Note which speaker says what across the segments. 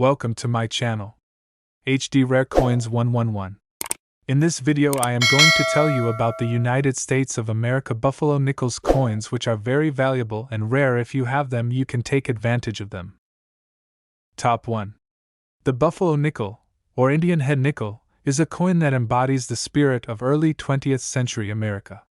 Speaker 1: Welcome to my channel, HD Rare Coins 111. In this video I am going to tell you about the United States of America Buffalo Nickels coins, which are very valuable and rare. If you have them, you can take advantage of them. Top 1. The Buffalo Nickel, or Indian Head Nickel, is a coin that embodies the spirit of early 20th century America.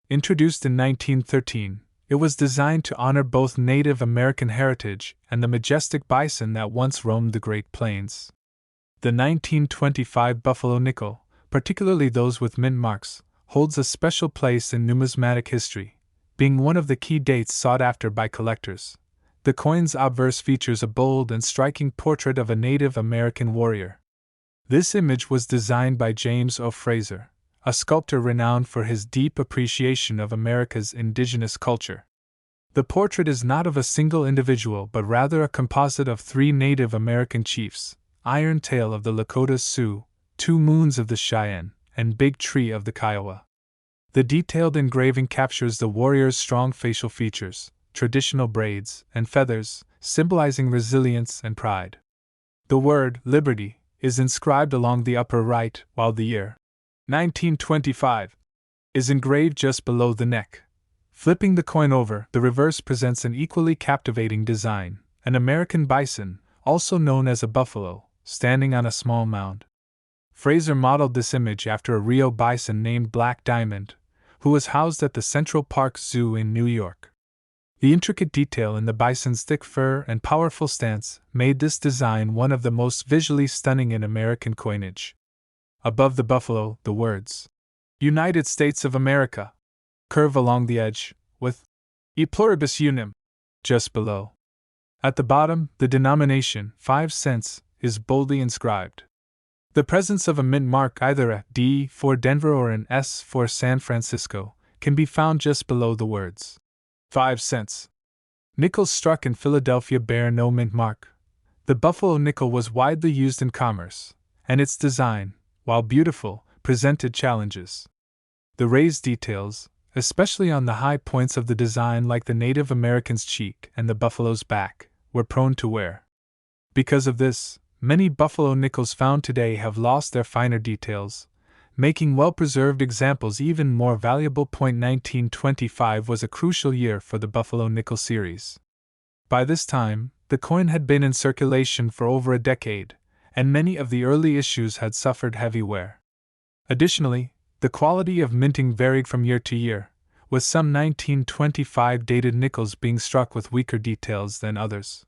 Speaker 1: Introduced in 1913, it was designed to honor both Native American heritage and the majestic bison that once roamed the Great Plains. The 1925 Buffalo Nickel, particularly those with mint marks, holds a special place in numismatic history, being one of the key dates sought after by collectors. The coin's obverse features a bold and striking portrait of a Native American warrior. This image was designed by James O. Fraser, a sculptor renowned for his deep appreciation of America's indigenous culture. The portrait is not of a single individual but rather a composite of three Native American chiefs: Iron Tail of the Lakota Sioux, Two Moons of the Cheyenne, and Big Tree of the Kiowa. The detailed engraving captures the warrior's strong facial features, traditional braids, and feathers, symbolizing resilience and pride. The word Liberty is inscribed along the upper right, while the year 1925 is engraved just below the neck. Flipping the coin over, the reverse presents an equally captivating design: an American bison, also known as a buffalo, standing on a small mound. Fraser modeled this image after a Rio bison named Black Diamond, who was housed at the Central Park Zoo in New York. The intricate detail in the bison's thick fur and powerful stance made this design one of the most visually stunning in American coinage. Above the buffalo, the words United States of America curve along the edge, with E pluribus unum just below. At the bottom, the denomination 5 cents is boldly inscribed. The presence of a mint mark, either a D for Denver or an S for San Francisco, can be found just below the words 5 cents. Nickels struck in Philadelphia bear no mint mark. The Buffalo nickel was widely used in commerce, and its design, while beautiful, presented challenges. The raised details, especially on the high points of the design like the Native American's cheek and the buffalo's back, were prone to wear. Because of this, many Buffalo nickels found today have lost their finer details, making well-preserved examples even more valuable. 1925 was a crucial year for the Buffalo Nickel series. By this time, the coin had been in circulation for over a decade, and many of the early issues had suffered heavy wear. Additionally, the quality of minting varied from year to year, with some 1925 dated nickels being struck with weaker details than others.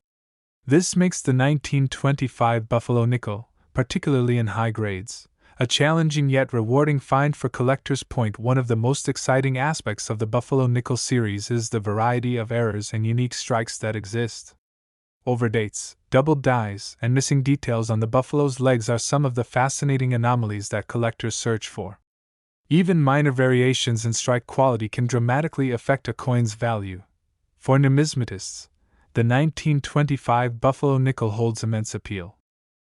Speaker 1: This makes the 1925 Buffalo Nickel, particularly in high grades, a challenging yet rewarding find for collectors. One of the most exciting aspects of the Buffalo Nickel series is the variety of errors and unique strikes that exist. Overdates, doubled dies, and missing details on the buffalo's legs are some of the fascinating anomalies that collectors search for. Even minor variations in strike quality can dramatically affect a coin's value. For numismatists, the 1925 Buffalo Nickel holds immense appeal.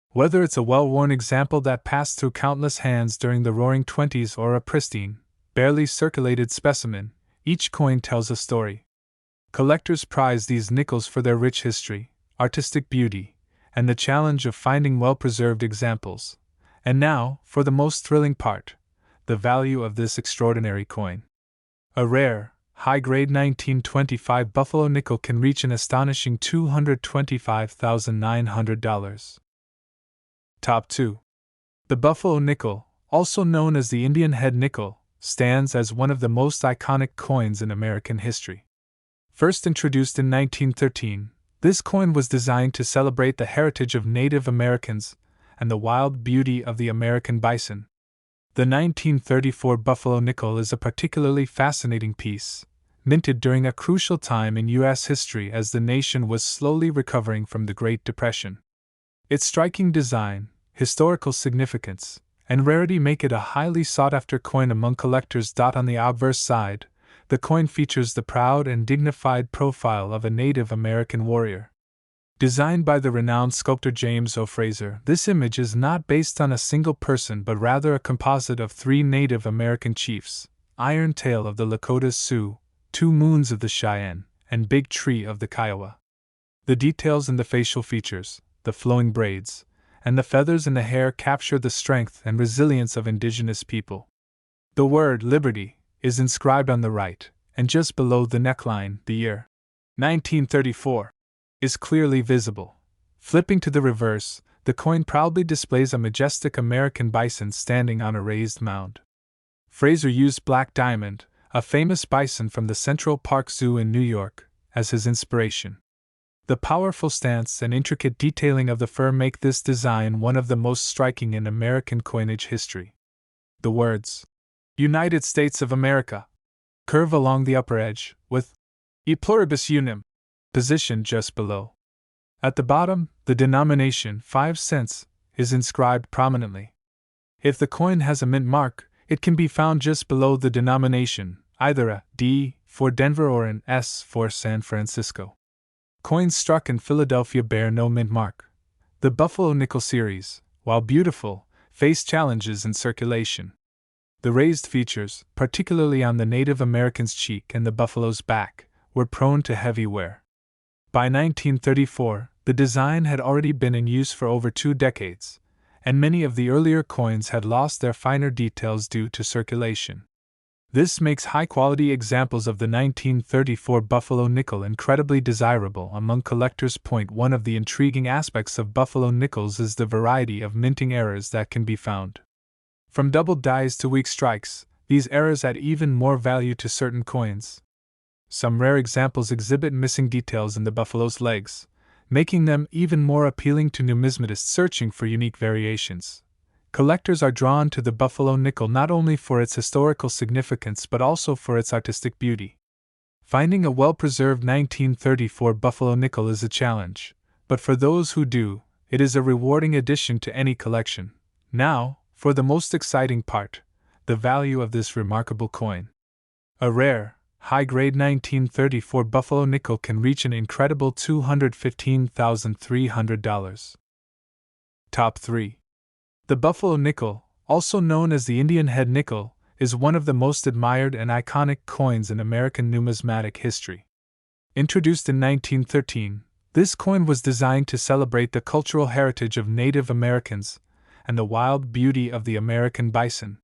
Speaker 1: Whether it's a well-worn example that passed through countless hands during the Roaring Twenties or a pristine, barely circulated specimen, each coin tells a story. Collectors prize these nickels for their rich history, artistic beauty, and the challenge of finding well-preserved examples. And now, for the most thrilling part, the value of this extraordinary coin. A rare, high-grade 1925 Buffalo Nickel can reach an astonishing $225,900. Top 2. The Buffalo Nickel, also known as the Indian Head Nickel, stands as one of the most iconic coins in American history. First introduced in 1913, this coin was designed to celebrate the heritage of Native Americans and the wild beauty of the American bison. The 1934 Buffalo Nickel is a particularly fascinating piece, minted during a crucial time in U.S. history as the nation was slowly recovering from the Great Depression. Its striking design, historical significance, and rarity make it a highly sought-after coin among collectors. On the obverse side, the coin features the proud and dignified profile of a Native American warrior. Designed by the renowned sculptor James O. Fraser, this image is not based on a single person but rather a composite of three Native American chiefs: Iron Tail of the Lakota Sioux, Two Moons of the Cheyenne, and Big Tree of the Kiowa. The details in the facial features, the flowing braids, and the feathers in the hair capture the strength and resilience of indigenous people. The word liberty is inscribed on the right, and just below the neckline, the year 1934 is clearly visible. Flipping to the reverse, the coin proudly displays a majestic American bison standing on a raised mound. Fraser used Black Diamond, a famous bison from the Central Park Zoo in New York, as his inspiration. The powerful stance and intricate detailing of the fur make this design one of the most striking in American coinage history. The words, United States of America, curve along the upper edge, with E pluribus unum positioned just below. At the bottom, the denomination 5 cents is inscribed prominently. If the coin has a mint mark, it can be found just below the denomination, either a D for Denver or an S for San Francisco. Coins struck in Philadelphia bear no mint mark. The Buffalo Nickel series, while beautiful, face challenges in circulation. The raised features, particularly on the Native American's cheek and the buffalo's back, were prone to heavy wear. By 1934, the design had already been in use for over 2 decades, and many of the earlier coins had lost their finer details due to circulation. This makes high-quality examples of the 1934 Buffalo nickel incredibly desirable among collectors. One of the intriguing aspects of Buffalo nickels is the variety of minting errors that can be found. From double dies to weak strikes, these errors add even more value to certain coins. Some rare examples exhibit missing details in the buffalo's legs, making them even more appealing to numismatists searching for unique variations. Collectors are drawn to the Buffalo nickel not only for its historical significance but also for its artistic beauty. Finding a well-preserved 1934 Buffalo nickel is a challenge, but for those who do, it is a rewarding addition to any collection. Now, for the most exciting part, the value of this remarkable coin. A rare, high-grade 1934 Buffalo nickel can reach an incredible $215,300. Top 3. The Buffalo nickel, also known as the Indian head nickel, is one of the most admired and iconic coins in American numismatic history. Introduced in 1913, this coin was designed to celebrate the cultural heritage of Native Americans and the wild beauty of the American bison.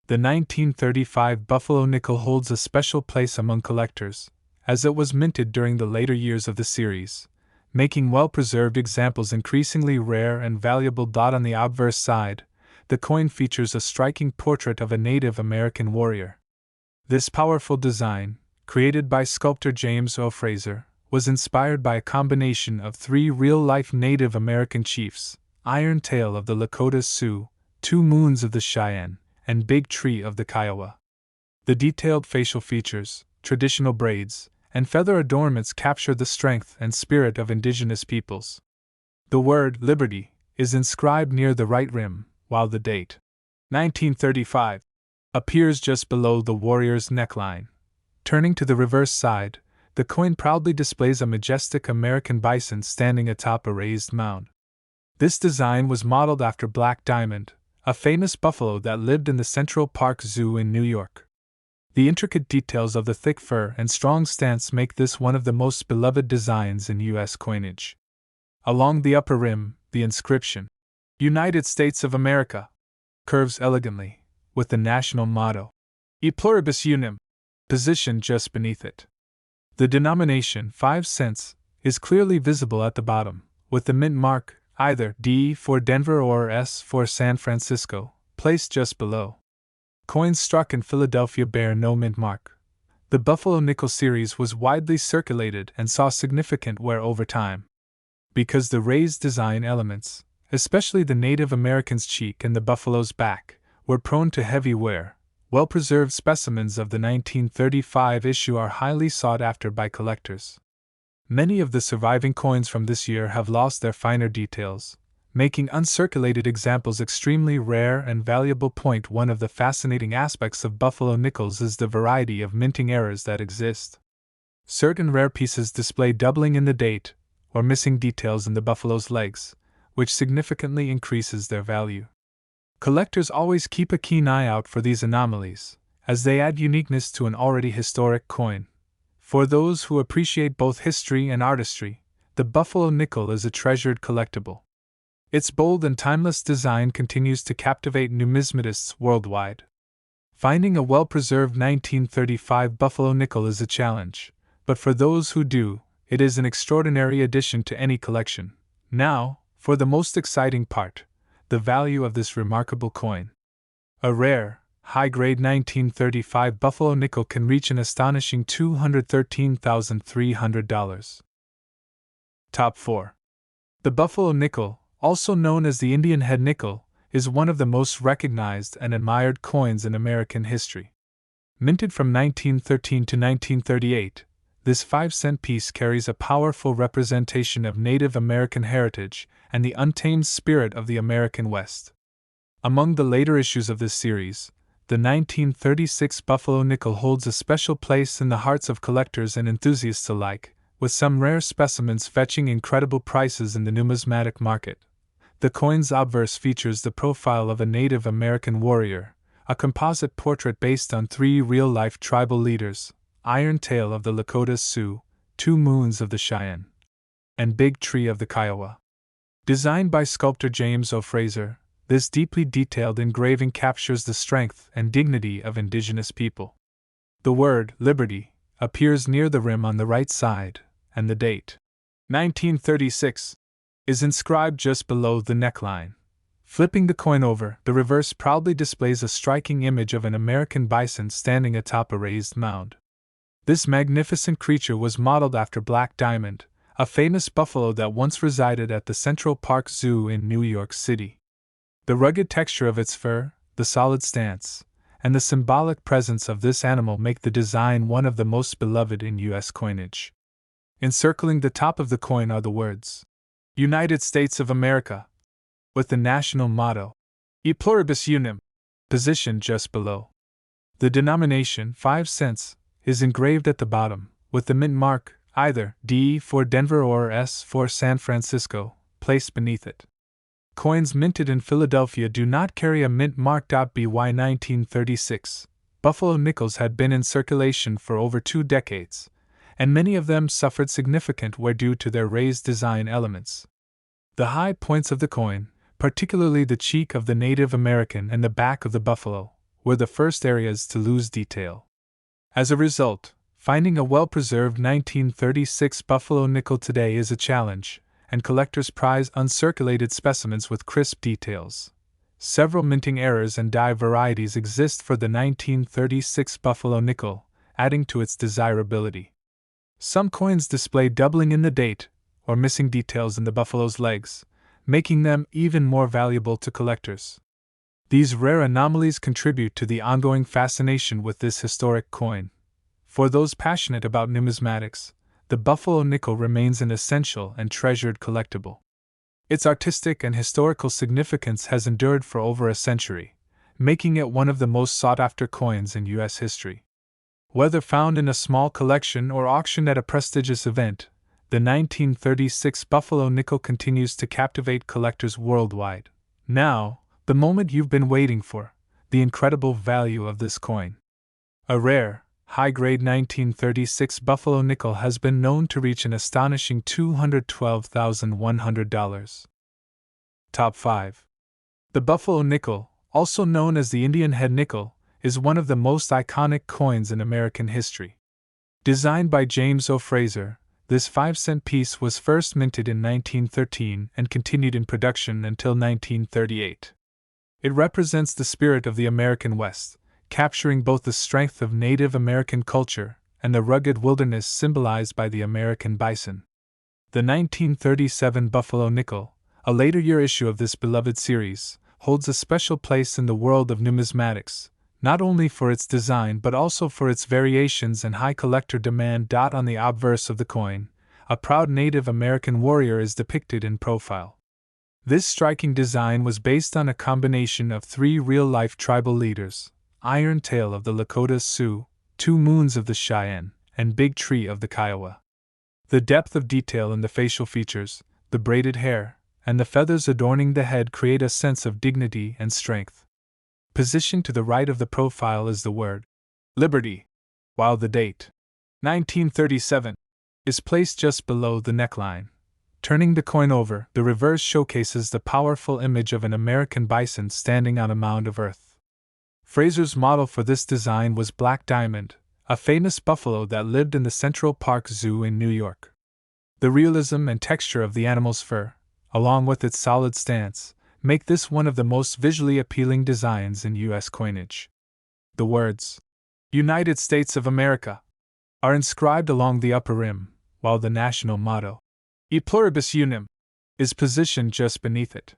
Speaker 1: The 1935 Buffalo nickel holds a special place among collectors, as it was minted during the later years of the series, making well-preserved examples increasingly rare and valuable. On the obverse side, the coin features a striking portrait of a Native American warrior. This powerful design, created by sculptor James O. Fraser, was inspired by a combination of 3 real-life Native American chiefs, Iron Tail of the Lakota Sioux, 2 Moons of the Cheyenne, and Big Tree of the Kiowa. The detailed facial features, traditional braids, and feather adornments capture the strength and spirit of indigenous peoples. The word liberty is inscribed near the right rim, while the date 1935 appears just below the warrior's neckline. Turning to the reverse side, the coin proudly displays a majestic American bison standing atop a raised mound. This design was modeled after Black Diamond, a famous buffalo that lived in the Central Park Zoo in New York. The intricate details of the thick fur and strong stance make this one of the most beloved designs in U.S. coinage. Along the upper rim, the inscription, United States of America, curves elegantly, with the national motto, E pluribus unum, positioned just beneath it. The denomination 5 cents is clearly visible at the bottom, with the mint mark, either D for Denver or S for San Francisco, placed just below. Coins struck in Philadelphia bear no mint mark. The Buffalo nickel series was widely circulated and saw significant wear over time. Because the raised design elements, especially the Native American's cheek and the buffalo's back, were prone to heavy wear, well-preserved specimens of the 1935 issue are highly sought after by collectors. Many of the surviving coins from this year have lost their finer details, making uncirculated examples extremely rare and valuable. One of the fascinating aspects of Buffalo nickels is the variety of minting errors that exist. Certain rare pieces display doubling in the date, or missing details in the buffalo's legs, which significantly increases their value. Collectors always keep a keen eye out for these anomalies, as they add uniqueness to an already historic coin. For those who appreciate both history and artistry, the Buffalo nickel is a treasured collectible. Its bold and timeless design continues to captivate numismatists worldwide. Finding a well-preserved 1935 Buffalo nickel is a challenge, but for those who do, it is an extraordinary addition to any collection. Now, for the most exciting part, the value of this remarkable coin. A rare, high-grade 1935 Buffalo nickel can reach an astonishing $213,300. Top 4. The Buffalo nickel, also known as the Indian head nickel, is one of the most recognized and admired coins in American history. Minted from 1913 to 1938, this 5-cent piece carries a powerful representation of Native American heritage and the untamed spirit of the American West. Among the later issues of this series, the 1936 Buffalo nickel holds a special place in the hearts of collectors and enthusiasts alike, with some rare specimens fetching incredible prices in the numismatic market. The coin's obverse features the profile of a Native American warrior, a composite portrait based on 3 real-life tribal leaders, Iron Tail of the Lakota Sioux, 2 Moons of the Cheyenne, and Big Tree of the Kiowa. Designed by sculptor James O. Fraser, this deeply detailed engraving captures the strength and dignity of indigenous people. The word "Liberty" appears near the rim on the right side, and the date, 1936, is inscribed just below the neckline. Flipping the coin over, the reverse proudly displays a striking image of an American bison standing atop a raised mound. This magnificent creature was modeled after Black Diamond, a famous buffalo that once resided at the Central Park Zoo in New York City. The rugged texture of its fur, the solid stance, and the symbolic presence of this animal make the design one of the most beloved in U.S. coinage. Encircling the top of the coin are the words, United States of America, with the national motto, E Pluribus Unum, positioned just below. The denomination, 5 cents, is engraved at the bottom, with the mint mark, either D for Denver or S for San Francisco, placed beneath it. Coins minted in Philadelphia do not carry a mint mark. By 1936, Buffalo nickels had been in circulation for over 2 decades, and many of them suffered significant wear due to their raised design elements. The high points of the coin, particularly the cheek of the Native American and the back of the buffalo, were the first areas to lose detail. As a result, finding a well-preserved 1936 Buffalo nickel today is a challenge, and collectors prize uncirculated specimens with crisp details. Several minting errors and die varieties exist for the 1936 Buffalo nickel, adding to its desirability. Some coins display doubling in the date, or missing details in the buffalo's legs, making them even more valuable to collectors. These rare anomalies contribute to the ongoing fascination with this historic coin. For those passionate about numismatics, the Buffalo nickel remains an essential and treasured collectible. Its artistic and historical significance has endured for over a century, making it one of the most sought-after coins in U.S. history. Whether found in a small collection or auctioned at a prestigious event, the 1936 Buffalo nickel continues to captivate collectors worldwide. Now, the moment you've been waiting for, the incredible value of this coin. A rare, high-grade 1936 Buffalo nickel has been known to reach an astonishing $212,100. Top 5. The Buffalo nickel, also known as the Indian head nickel, is one of the most iconic coins in American history. Designed by James O. Fraser, this 5-cent piece was first minted in 1913 and continued in production until 1938. It represents the spirit of the American West, capturing both the strength of Native American culture and the rugged wilderness symbolized by the American bison. The 1937 Buffalo nickel, a later year issue of this beloved series, holds a special place in the world of numismatics, not only for its design but also for its variations and high collector demand. On the obverse of the coin, a proud Native American warrior is depicted in profile. This striking design was based on a combination of 3 real-life tribal leaders, Iron Tail of the Lakota Sioux, 2 Moons of the Cheyenne, and Big Tree of the Kiowa. The depth of detail in the facial features, the braided hair, and the feathers adorning the head create a sense of dignity and strength. Positioned to the right of the profile is the word, Liberty, while the date, 1937, is placed just below the neckline. Turning the coin over, the reverse showcases the powerful image of an American bison standing on a mound of earth. Fraser's model for this design was Black Diamond, a famous buffalo that lived in the Central Park Zoo in New York. The realism and texture of the animal's fur, along with its solid stance, make this one of the most visually appealing designs in U.S. coinage. The words, United States of America, are inscribed along the upper rim, while the national motto, E pluribus unum, is positioned just beneath it.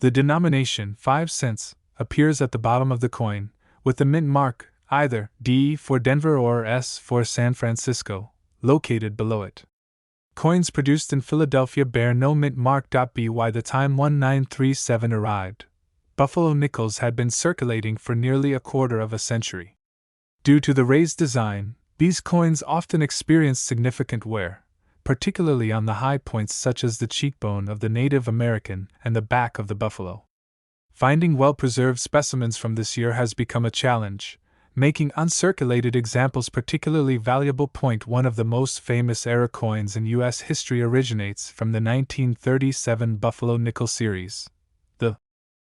Speaker 1: The denomination 5 cents appears at the bottom of the coin, with the mint mark, either D for Denver or S for San Francisco, located below it. Coins produced in Philadelphia bear no mint mark. By the time 1937 arrived, buffalo nickels had been circulating for nearly a quarter of a century. Due to the raised design, these coins often experienced significant wear, particularly on the high points such as the cheekbone of the Native American and the back of the buffalo. Finding well-preserved specimens from this year has become a challenge, making uncirculated examples particularly valuable. One of the most famous era coins in U.S. history originates from the 1937 Buffalo Nickel series, the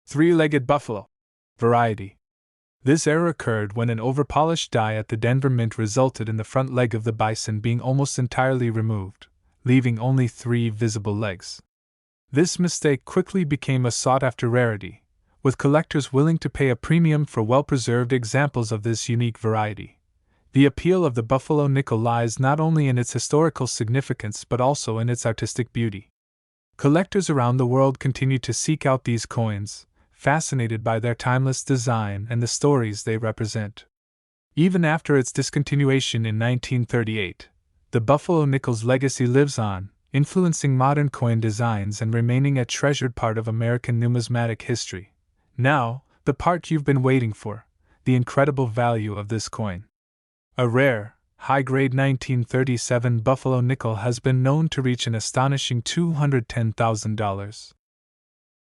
Speaker 1: three-legged buffalo variety. This error occurred when an overpolished die at the Denver Mint resulted in the front leg of the bison being almost entirely removed, leaving only 3 visible legs. This mistake quickly became a sought-after rarity, with collectors willing to pay a premium for well-preserved examples of this unique variety. The appeal of the buffalo nickel lies not only in its historical significance but also in its artistic beauty. Collectors around the world continue to seek out these coins, fascinated by their timeless design and the stories they represent. Even after its discontinuation in 1938, the buffalo nickel's legacy lives on, influencing modern coin designs and remaining a treasured part of American numismatic history. Now, the part you've been waiting for, the incredible value of this coin. A rare, high-grade 1937 buffalo nickel has been known to reach an astonishing $210,000.